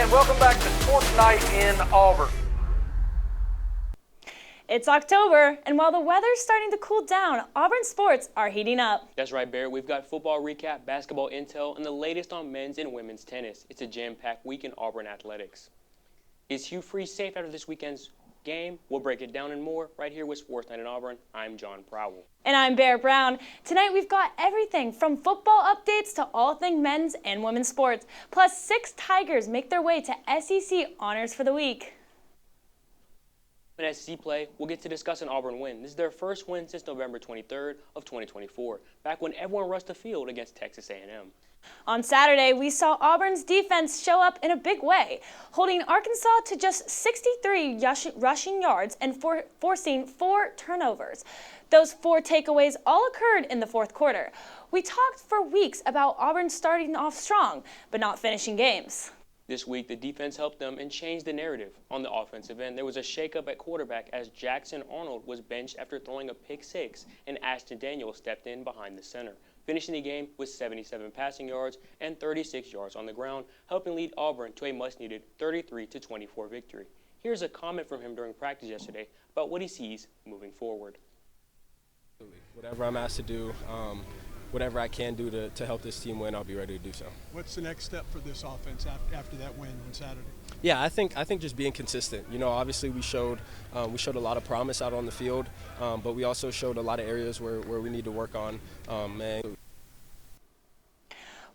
and welcome back to Sports Night in Auburn. It's October, and while the weather's starting to cool down, Auburn sports are heating up. That's right, Barrett. We've got football recap, basketball intel, and the latest on men's and women's tennis. It's a jam-packed week in Auburn athletics. Is Hugh Freeze safe after this weekend's game? We'll break it down and more right here with Sports Night in Auburn. I'm John Prowell. And I'm Barrett Brown. Tonight we've got everything from football updates to all things men's and women's sports. Plus, 6 Tigers make their way to SEC honors for the week. In SEC play, we'll get to discuss an Auburn win. This is their first win since November 23rd of 2024, back when everyone rushed the field against Texas A&M. On Saturday, we saw Auburn's defense show up in a big way, holding Arkansas to just 63 rushing yards and forcing 4 turnovers. Those 4 takeaways all occurred in the fourth quarter. We talked for weeks about Auburn starting off strong, but not finishing games. This week, the defense helped them and changed the narrative. On the offensive end, there was a shakeup at quarterback as Jackson Arnold was benched after throwing a pick-6, and Ashton Daniels stepped in behind the center, finishing the game with 77 passing yards and 36 yards on the ground, helping lead Auburn to a much-needed 33-24 victory. Here's a comment from him during practice yesterday about what he sees moving forward. Whatever I'm asked to do, whatever I can do to help this team win, I'll be ready to do so. What's the next step for this offense after that win on Saturday? Yeah, I think just being consistent. You know, obviously we showed a lot of promise out on the field, but we also showed a lot of areas where we need to work on.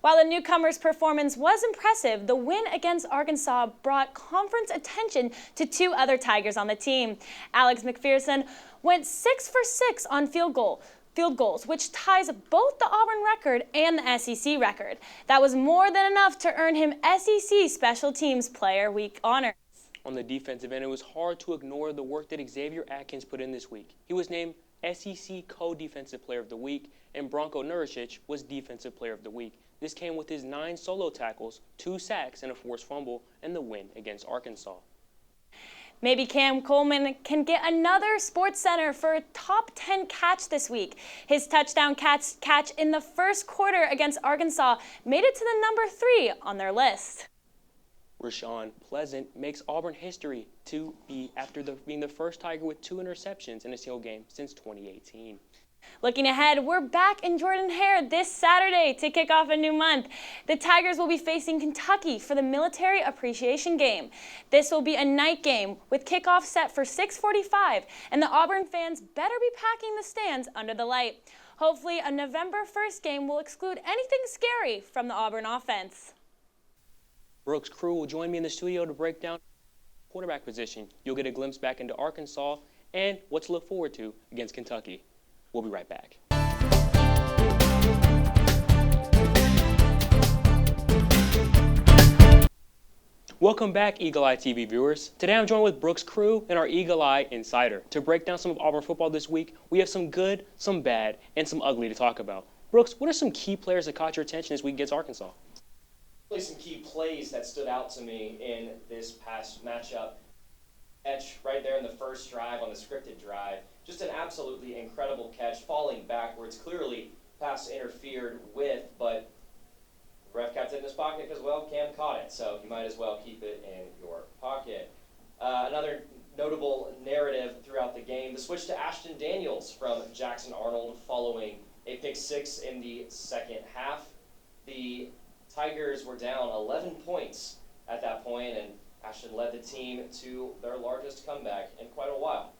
While the newcomers' performance was impressive, the win against Arkansas brought conference attention to 2 other Tigers on the team. Alex McPherson went 6 for 6 on field goals, which ties both the Auburn record and the SEC record. That was more than enough to earn him SEC Special Teams Player Week honors. On the defensive end, it was hard to ignore the work that Xavier Atkins put in this week. He was named SEC Co-Defensive Player of the Week, and Bronco Nuricic was Defensive Player of the Week. This came with his 9 solo tackles, 2 sacks, and a forced fumble, and the win against Arkansas. Maybe Cam Coleman can get another Sports Center for a top 10 catch this week. His touchdown catch in the first quarter against Arkansas made it to the number 3 on their list. Rashawn Pleasant makes Auburn history after being the first Tiger with 2 interceptions in a single game since 2018. Looking ahead, we're back in Jordan-Hare this Saturday to kick off a new month. The Tigers will be facing Kentucky for the Military Appreciation Game. This will be a night game with kickoff set for 6:45, and the Auburn fans better be packing the stands under the light. Hopefully, a November 1st game will exclude anything scary from the Auburn offense. Brooks Crew will join me in the studio to break down quarterback position. You'll get a glimpse back into Arkansas and what to look forward to against Kentucky. We'll be right back. Welcome back, Eagle Eye TV viewers. Today I'm joined with Brooks Crew and our Eagle Eye Insider. To break down some of Auburn football this week, we have some good, some bad, and some ugly to talk about. Brooks, what are some key players that caught your attention this week against Arkansas? Really some key plays that stood out to me in this past matchup. Catch right there in the first drive on the scripted drive. Just an absolutely incredible catch, falling backwards. Clearly, pass interfered with, but the ref kept it in his pocket because, well, Cam caught it, so you might as well keep it in your pocket. Another notable narrative throughout the game, the switch to Ashton Daniels from Jackson Arnold following a pick-6 in the second half. The Tigers were down 11 points at that point, and Ashton led the team to their largest comeback in quite a while.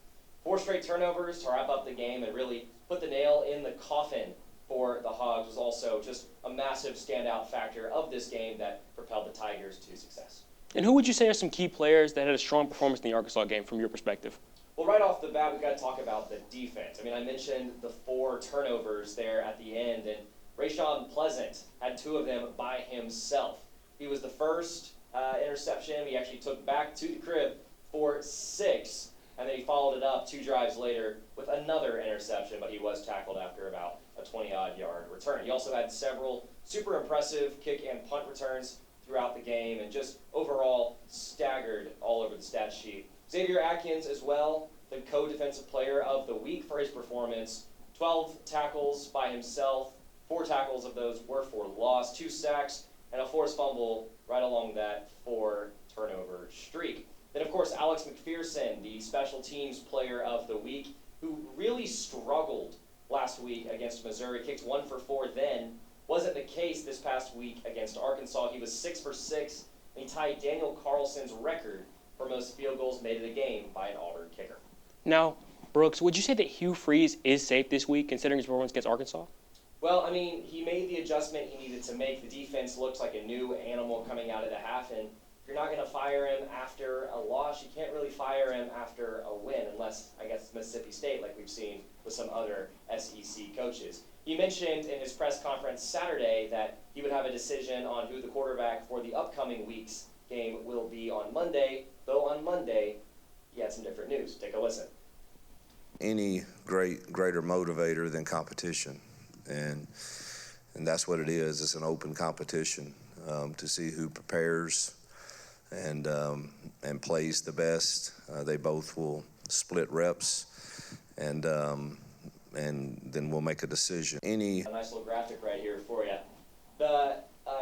4 straight turnovers to wrap up the game and really put the nail in the coffin for the Hogs was also just a massive standout factor of this game that propelled the Tigers to success. And who would you say are some key players that had a strong performance in the Arkansas game from your perspective? Well, right off the bat, we've got to talk about the defense. I mean, I mentioned the 4 turnovers there at the end, and Rashawn Pleasant had 2 of them by himself. He was the first interception he actually took back to the crib for 6, and then he followed it up 2 drives later with another interception, but he was tackled after about a 20-odd yard return. He also had several super impressive kick and punt returns throughout the game and just overall staggered all over the stat sheet. Xavier Atkins as well, the co-defensive player of the week for his performance. 12 tackles by himself, 4 tackles of those were for loss, 2 sacks, and a forced fumble right along that for turnover streak. Then, of course, Alex McPherson, the special teams player of the week, who really struggled last week against Missouri, kicked 1 for 4 then. Wasn't the case this past week against Arkansas. He was 6 for 6, and he tied Daniel Carlson's record for most field goals made in a game by an Auburn kicker. Now, Brooks, would you say that Hugh Freeze is safe this week considering his performance against Arkansas? Well, I mean, he made the adjustment he needed to make. The defense looks like a new animal coming out of the half, and if you're not going to fire him after a loss, you can't really fire him after a win, unless, I guess, Mississippi State, like we've seen with some other SEC coaches. He mentioned in his press conference Saturday that he would have a decision on who the quarterback for the upcoming week's game will be on Monday, though on Monday he had some different news. Take a listen. Any greater motivator than competition, and that's what it is. It's an open competition to see who prepares and plays the best. They both will split reps, and then we'll make a decision. A nice little graphic right here for you. The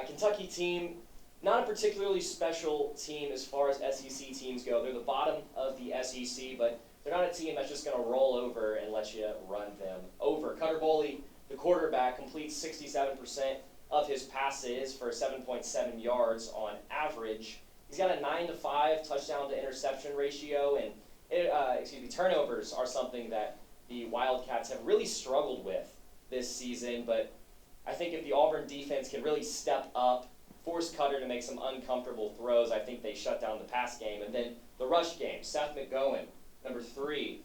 Kentucky team, not a particularly special team as far as SEC teams go. They're the bottom of the SEC, but they're not a team that's just going to roll over and let you run them over. Cutter Boley, the quarterback, completes 67% of his passes for 7.7 yards on average. He's got a 9-to-5 touchdown to interception ratio, and turnovers are something that the Wildcats have really struggled with this season. But I think if the Auburn defense can really step up, force Cutter to make some uncomfortable throws, I think they shut down the pass game. And then the rush game, Seth McGowan, number 3.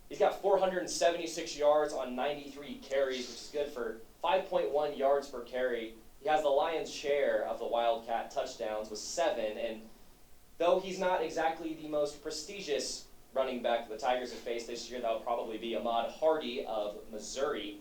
He's got 476 yards on 93 carries, which is good for 5.1 yards per carry. He has the lion's share of the Wildcat touchdowns with 7. And though he's not exactly the most prestigious running back the Tigers have faced this year, that would probably be Ahmad Hardy of Missouri,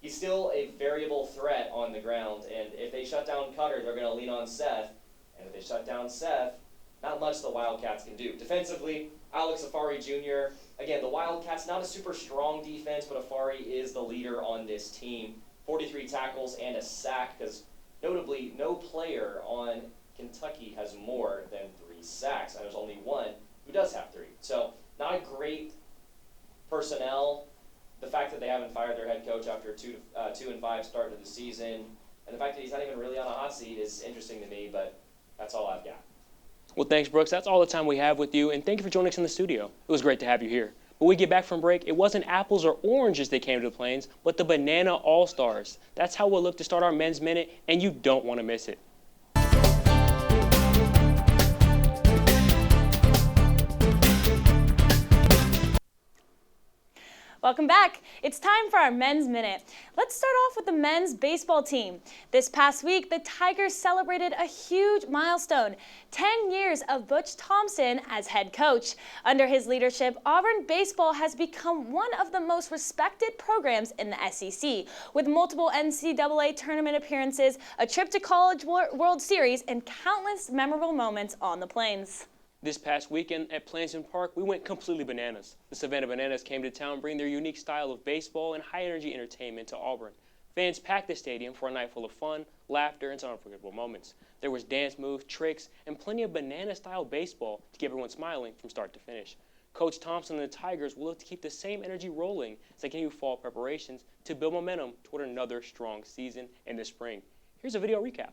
he's still a variable threat on the ground. And if they shut down Cutter, they're going to lean on Seth. And if they shut down Seth, not much the Wildcats can do. Defensively, Alex Afari Jr., again, the Wildcats, not a super strong defense, but Afari is the leader on this team. 43 tackles and a sack, because notably, no player on Kentucky has more than 3 sacks, and there's only one who does have 3. So, not a great personnel. The fact that they haven't fired their head coach after a 2-5 start to the season, and the fact that he's not even really on a hot seat is interesting to me, but that's all I've got. Well, thanks, Brooks. That's all the time we have with you, and thank you for joining us in the studio. It was great to have you here. When we get back from break, it wasn't apples or oranges that came to the Plains, but the Banana All-Stars. That's how we'll look to start our Men's Minute, and you don't want to miss it. Welcome back. It's time for our Men's Minute. Let's start off with the men's baseball team. This past week, the Tigers celebrated a huge milestone, 10 years of Butch Thompson as head coach. Under his leadership, Auburn baseball has become one of the most respected programs in the SEC, with multiple NCAA tournament appearances, a trip to College World Series, and countless memorable moments on the Plains. This past weekend at Plainson Park, we went completely bananas. The Savannah Bananas came to town, bringing their unique style of baseball and high-energy entertainment to Auburn. Fans packed the stadium for a night full of fun, laughter, and some unforgettable moments. There was dance moves, tricks, and plenty of banana-style baseball to keep everyone smiling from start to finish. Coach Thompson and the Tigers will look to keep the same energy rolling as they continue fall preparations to build momentum toward another strong season in the spring. Here's a video recap.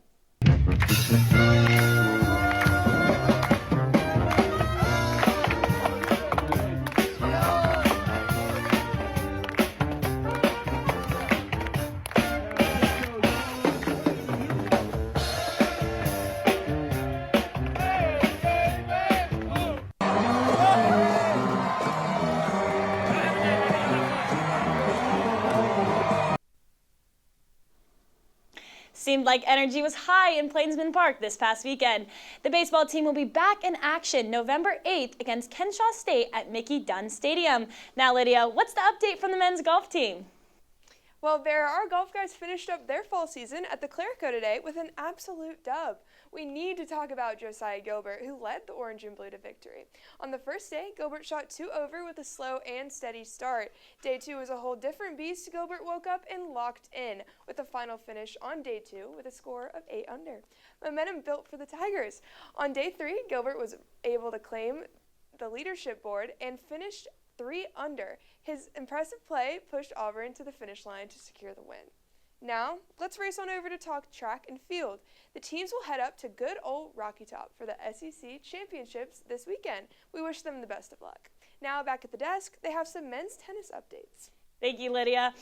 Seemed like energy was high in Plainsman Park this past weekend. The baseball team will be back in action November 8th against Kenshaw State at Mickey Dunn Stadium. Now, Lydia, what's the update from the men's golf team? Well, our golf guys finished up their fall season at the Clerico today with an absolute dub. we need to talk about Josiah Gilbert, who led the Orange and Blue to victory. On the first day, Gilbert shot 2 over with a slow and steady start. Day 2 was a whole different beast. Gilbert woke up and locked in with a final finish on day 2 with a score of 8 under. Momentum built for the Tigers. On day 3, Gilbert was able to claim the leadership board and finished 3 under. His impressive play pushed Auburn to the finish line to secure the win. Now, let's race on over to talk track and field. The teams will head up to good old Rocky Top for the SEC Championships this weekend. We wish them the best of luck. Now, back at the desk, they have some men's tennis updates. Thank you, Lydia.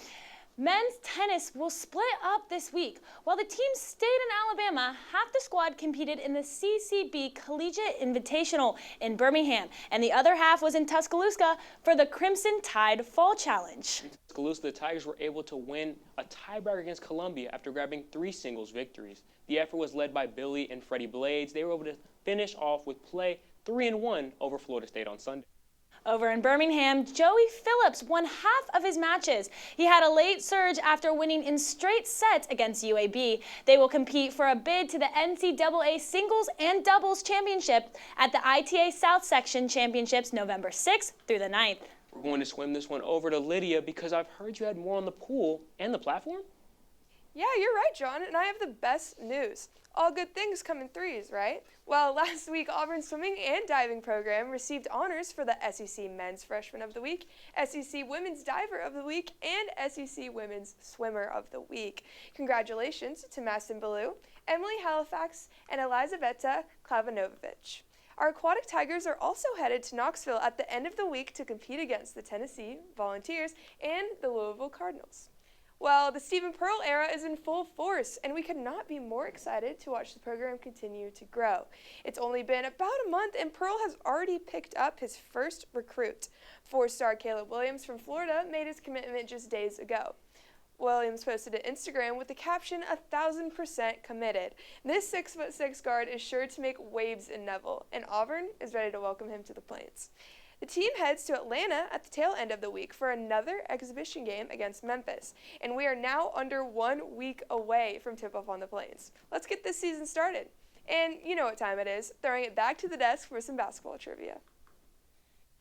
Men's tennis will split up this week. While the teams stayed in Alabama, half the squad competed in the CCB Collegiate Invitational in Birmingham, and the other half was in Tuscaloosa for the Crimson Tide Fall Challenge. In Tuscaloosa, the Tigers were able to win a tiebreaker against Columbia after grabbing 3 singles victories. The effort was led by Billy and Freddie Blades. They were able to finish off with play 3-1 over Florida State on Sunday. Over in Birmingham, Joey Phillips won half of his matches. He had a late surge after winning in straight sets against UAB. They will compete for a bid to the NCAA Singles and Doubles Championship at the ITA South Section Championships November 6th through the 9th. We're going to swim this one over to Lydia because I've heard you had more on the pool and the platform. Yeah, you're right, John, and I have the best news. All good things come in threes, right? Well, last week, Auburn's swimming and diving program received honors for the SEC Men's Freshman of the Week, SEC Women's Diver of the Week, and SEC Women's Swimmer of the Week. Congratulations to Madison Ballou, Emily Halifax, and Elizaveta Klavanovic. Our aquatic Tigers are also headed to Knoxville at the end of the week to compete against the Tennessee Volunteers and the Louisville Cardinals. Well, the Stephen Pearl era is in full force, and we could not be more excited to watch the program continue to grow. It's only been about a month, and Pearl has already picked up his first recruit. 4-star Caleb Williams from Florida made his commitment just days ago. Williams posted to Instagram with the caption, 1,000% committed. This 6'6" guard is sure to make waves in Neville, and Auburn is ready to welcome him to the Plains. The team heads to Atlanta at the tail end of the week for another exhibition game against Memphis, and we are now under 1 week away from tip-off on the Plains. Let's get this season started. And you know what time it is, throwing it back to the desk for some basketball trivia.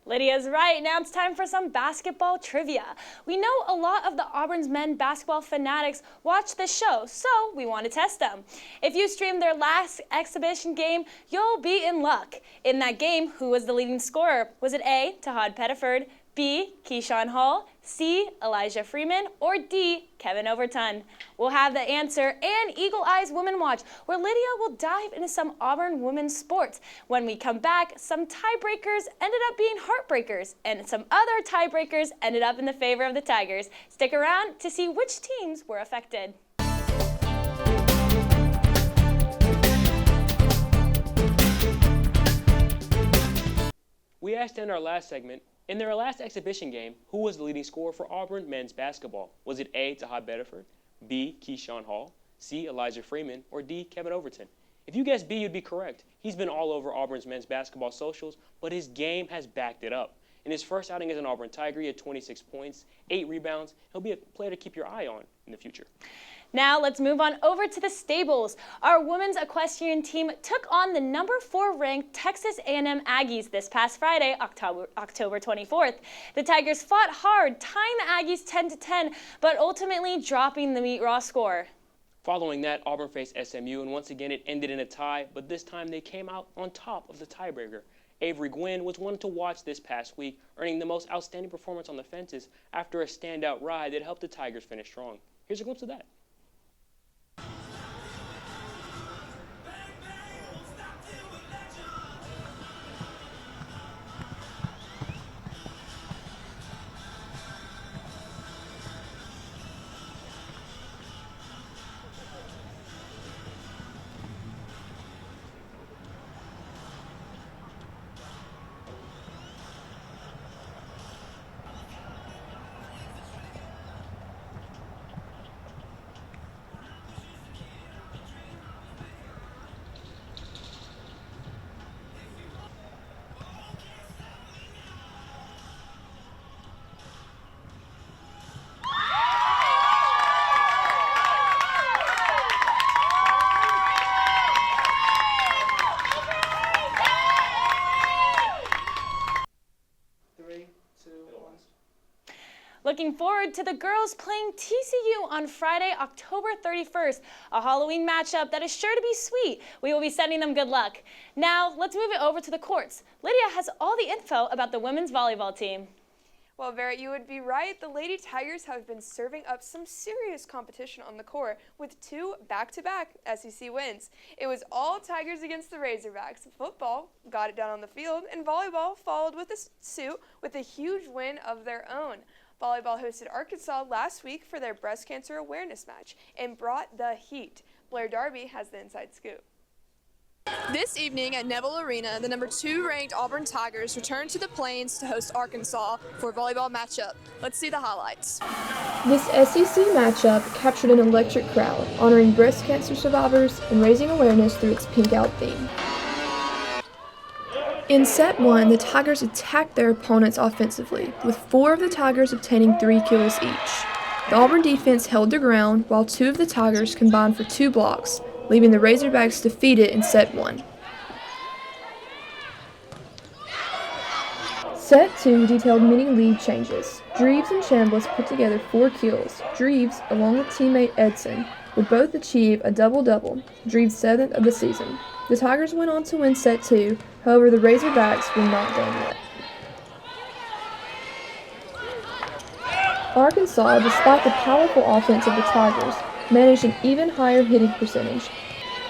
Lydia's right. Now it's time for some basketball trivia. We know a lot of the Auburn's men basketball fanatics watch this show, so we want to test them. If you streamed their last exhibition game, you'll be in luck. In that game, who was the leading scorer? Was it A, Tahad Pettiford, B, Keyshawn Hall, C, Elijah Freeman, or D, Kevin Overton? We'll have the answer and Eagle Eyes Women Watch, where Lydia will dive into some Auburn women's sports. When we come back, some tiebreakers ended up being heartbreakers, and some other tiebreakers ended up in the favor of the Tigers. Stick around to see which teams were affected. We asked in our last segment, in their last exhibition game, who was the leading scorer for Auburn men's basketball? Was it A, Tahad Pettiford, B, Keyshawn Hall, C, Elijah Freeman, or D, Kevin Overton? If you guessed B, you'd be correct. He's been all over Auburn's men's basketball socials, but his game has backed it up. In his first outing as an Auburn Tiger, he had 26 points, 8 rebounds. He'll be a player to keep your eye on in the future. Now let's move on over to the stables. Our women's equestrian team took on the number 4 ranked Texas A&M Aggies this past Friday, October 24th. The Tigers fought hard, tying the Aggies 10-10, but ultimately dropping the meet raw score. Following that, Auburn faced SMU, and once again it ended in a tie, but this time they came out on top of the tiebreaker. Avery Gwynn was one to watch this past week, earning the most outstanding performance on the fences after a standout ride that helped the Tigers finish strong. Here's a glimpse of that. Looking forward to the girls playing TCU on Friday, October 31st, a Halloween matchup that is sure to be sweet. We will be sending them good luck. Now, let's move it over to the courts. Lydia has all the info about the women's volleyball team. Well, Barrett, you would be right. The Lady Tigers have been serving up some serious competition on the court with 2 back-to-back SEC wins. It was all Tigers against the Razorbacks. Football got it done on the field, and volleyball followed with a suit with a huge win of their own. Volleyball hosted Arkansas last week for their breast cancer awareness match and brought the heat. Blair Darby has the inside scoop. This evening at Neville Arena, the number 2 ranked Auburn Tigers return to the Plains to host Arkansas for a volleyball matchup. Let's see the highlights. This SEC matchup captured an electric crowd, honoring breast cancer survivors and raising awareness through its pink out theme. In set 1, the Tigers attacked their opponents offensively, with 4 of the Tigers obtaining 3 kills each. The Auburn defense held their ground, while 2 of the Tigers combined for 2 blocks, leaving the Razorbacks defeated in set 1. Set 2 detailed many lead changes. Dreves and Chambliss put together 4 kills. Dreves, along with teammate Edson, would both achieve a double-double, Dreves' 7th of the season. The Tigers went on to win set 2, however the Razorbacks were not done yet. Arkansas, despite the powerful offense of the Tigers, managed an even higher hitting percentage,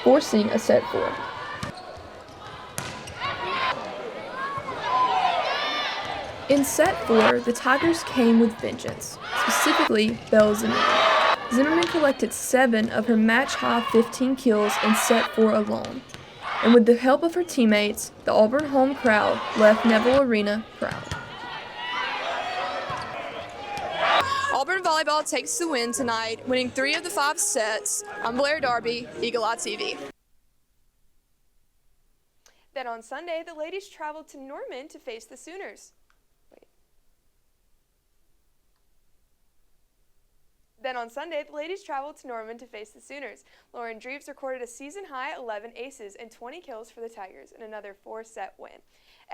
forcing a set 4. In set 4, the Tigers came with vengeance, specifically Belle Zimmerman. Zimmerman collected 7 of her match-high 15 kills in set 4 alone, and with the help of her teammates, the Auburn home crowd left Neville Arena proud. Auburn volleyball takes the win tonight, winning 3 of the 5 sets. I'm Blair Darby, Eagle Eye TV. Then on Sunday, the ladies traveled to Norman to face the Sooners. Lauren Dreves recorded a season-high 11 aces and 20 kills for the Tigers in another 4-set win.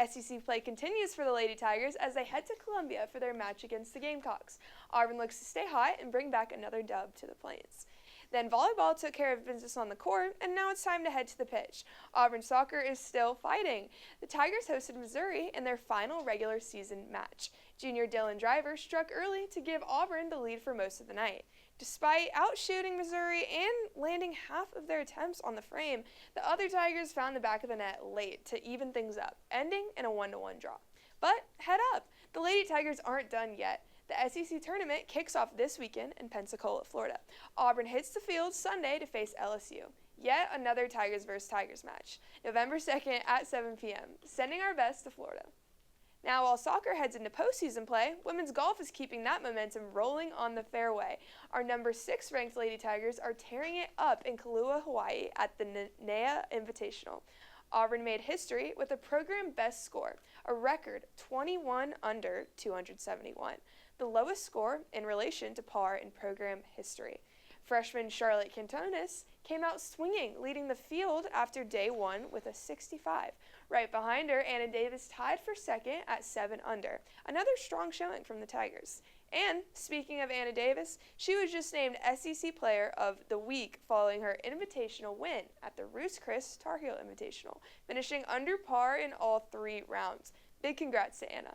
SEC play continues for the Lady Tigers as they head to Columbia for their match against the Gamecocks. Auburn looks to stay hot and bring back another dub to the Plains. Then volleyball took care of business on the court, and now it's time to head to the pitch. Auburn soccer is still fighting. The Tigers hosted Missouri in their final regular season match. Junior Dylan Driver struck early to give Auburn the lead for most of the night. Despite outshooting Missouri and landing half of their attempts on the frame, the other Tigers found the back of the net late to even things up, ending in a 1-1 draw. But head up, the Lady Tigers aren't done yet. The SEC tournament kicks off this weekend in Pensacola, Florida. Auburn hits the field Sunday to face LSU. Yet another Tigers vs. Tigers match, November 2nd at 7 p.m., sending our best to Florida. Now, while soccer heads into postseason play, women's golf is keeping that momentum rolling on the fairway. Our number 6 ranked Lady Tigers are tearing it up in Kailua, Hawaii at the NEA Invitational. Auburn made history with a program best score, a record 21 under 271, the lowest score in relation to par in program history. Freshman Charlotte Cantonis came out swinging, leading the field after day 1 with a 65. Right behind her, Anna Davis tied for second at 7 under. Another strong showing from the Tigers. And speaking of Anna Davis, she was just named SEC Player of the Week following her invitational win at the Ruth's Chris Tar Heel Invitational, finishing under par in all 3 rounds. Big congrats to Anna.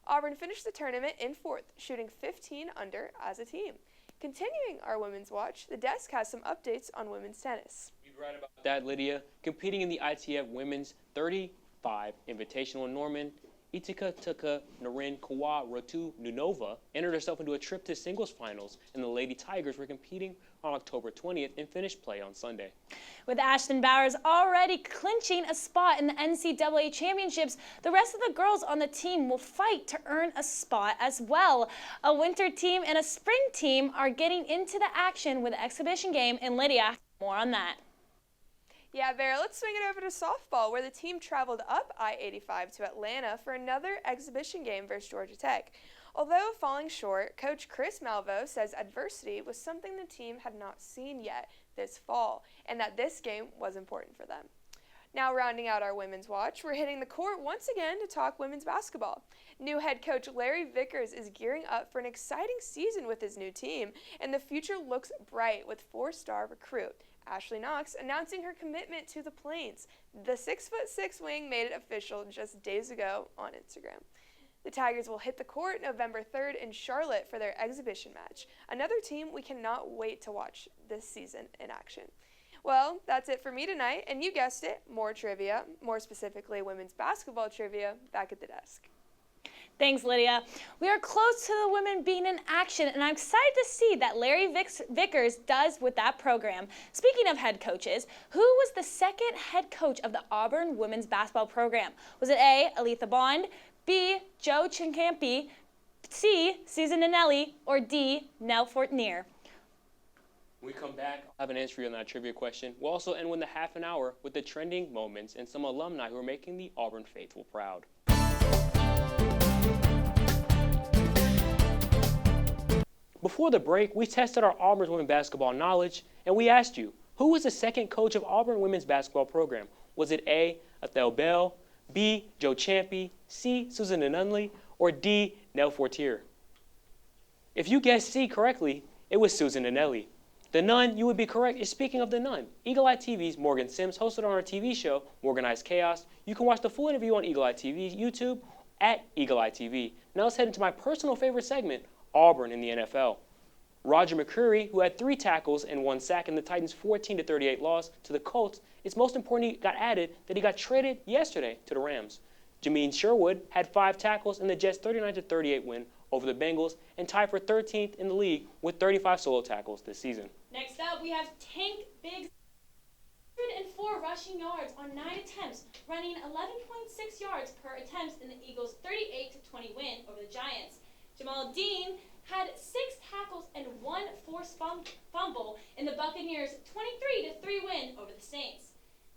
Auburn finished the tournament in 4th, shooting 15 under as a team. Continuing our women's watch, the desk has some updates on women's tennis. You're right about that, Lydia. Competing in the ITF Women's 35 Invitational in Norman, Itika Tuka Naren Kawa Rotu Nunova entered herself into a trip to singles finals, and the Lady Tigers were competing on October 20th and finished play on Sunday. With Ashton Bowers already clinching a spot in the NCAA championships, the rest of the girls on the team will fight to earn a spot as well. A winter team and a spring team are getting into the action with the exhibition game in Lydia. More on that. Yeah, Barrett, let's swing it over to softball, where the team traveled up I-85 to Atlanta for another exhibition game versus Georgia Tech. Although falling short, Coach Chris Malvo says adversity was something the team had not seen yet this fall, and that this game was important for them. Now rounding out our women's watch, we're hitting the court once again to talk women's basketball. New head coach Larry Vickers is gearing up for an exciting season with his new team, and the future looks bright with 4-star recruit Ashley Knox announcing her commitment to the Plains. The 6'6" wing made it official just days ago on Instagram. The Tigers will hit the court November 3rd in Charlotte for their exhibition match, another team we cannot wait to watch this season in action. Well, that's it for me tonight, and you guessed it, more trivia, more specifically women's basketball trivia, back at the desk. Thanks, Lydia. We are close to the women being in action, and I'm excited to see that Larry Vickers does with that program. Speaking of head coaches, who was the second head coach of the Auburn women's basketball program? Was it A, Aletha Bond, B, Joe Chincampi, C, Susan Anelli, or D, Nell Fortnier? When we come back, I'll have an answer for you on that trivia question. We'll also end with the half an hour with the trending moments and some alumni who are making the Auburn faithful proud. Before the break, we tested our Auburn's women's basketball knowledge, and we asked you, who was the second coach of Auburn women's basketball program? Was it A, Ethel Bell, B, Joe Champy, C, Susan Anunley, or D, Nell Fortier? If you guessed C correctly, it was Susan Anelli. The Nun, you would be correct, is speaking of the Nun. Eagle Eye TV's Morgan Sims hosted on our TV show, Organized Chaos. You can watch the full interview on Eagle Eye TV YouTube at Eagle Eye TV. Now let's head into my personal favorite segment, Auburn in the NFL. Roger McCreary, who had 3 tackles and 1 sack in the Titans' 14-38 loss to the Colts, it's most important he got added that he got traded yesterday to the Rams. Jameen Sherwood had 5 tackles in the Jets' 39-38 win over the Bengals and tied for 13th in the league with 35 solo tackles this season. Next up, we have Tank Biggs, 104 rushing yards on 9 attempts, running 11.6 yards per attempt in the Eagles' 38-20 win over the Giants. Jamal Dean had 6 tackles and 1 forced fumble in the Buccaneers' 23-3 win over the Saints.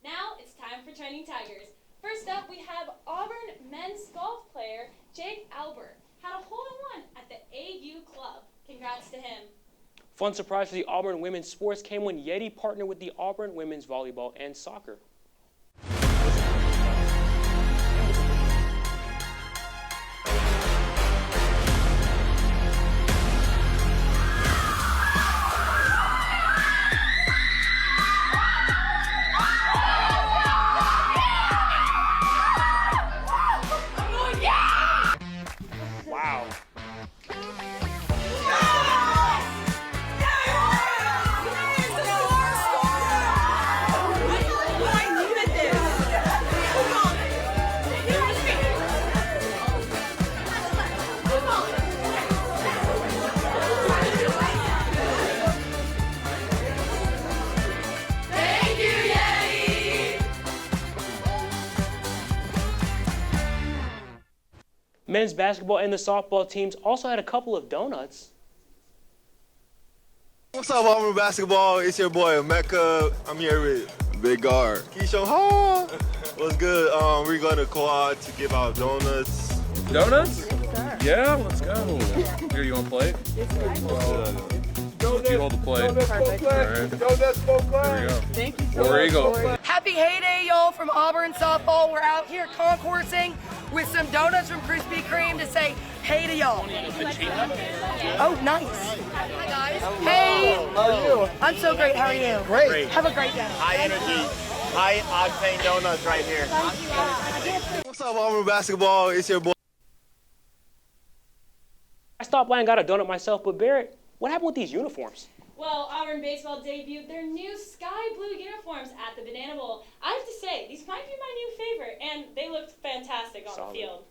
Now it's time for Trending Tigers. First up, we have Auburn men's golf player Jake Albert. Had a hole-in-one at the AU Club. Congrats to him. Fun surprise for the Auburn women's sports came when Yeti partnered with the Auburn women's volleyball and soccer. Men's basketball and the softball teams also had a couple of donuts. What's up, Auburn basketball? It's your boy Mecca. I'm here with Big Guard Keyshawn Hall. What's good? We're going to Quad to give out donuts. Donuts? Yeah, let's go. Here, you want to play? You hold the plate. Perfect. All right. There we go. Thank you War Eagle. Happy heyday, y'all, from Auburn softball. We're out here concourseing with some donuts from Krispy Kreme to say hey to y'all. Oh, nice. Hi, guys. Hey. How are you? I'm so great. How are you? Great. Have a great day. High energy, high octane donuts right here. What's up, Auburn basketball? It's your boy. I stopped by and got a donut myself, but Barrett, what happened with these uniforms? Well, Auburn baseball debuted their new sky blue uniforms at the Banana Bowl. I have to say, these might be my new favorite, and they looked fantastic on the field.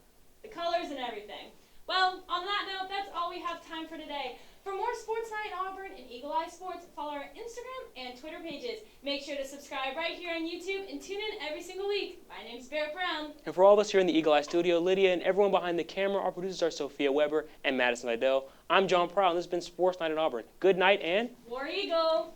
The colors and everything. Well, on that note, that's all we have time for today. For more Sports Night Auburn and Eagle Eye Sports, follow our Instagram and Twitter pages. Make sure to subscribe right here on YouTube and tune in every single week. My name's Barrett Brown. And for all of us here in the Eagle Eye studio, Lydia and everyone behind the camera, our producers are Sophia Weber and Madison Seidel. I'm John Prowell, and this has been Sports Night in Auburn. Good night and War Eagle!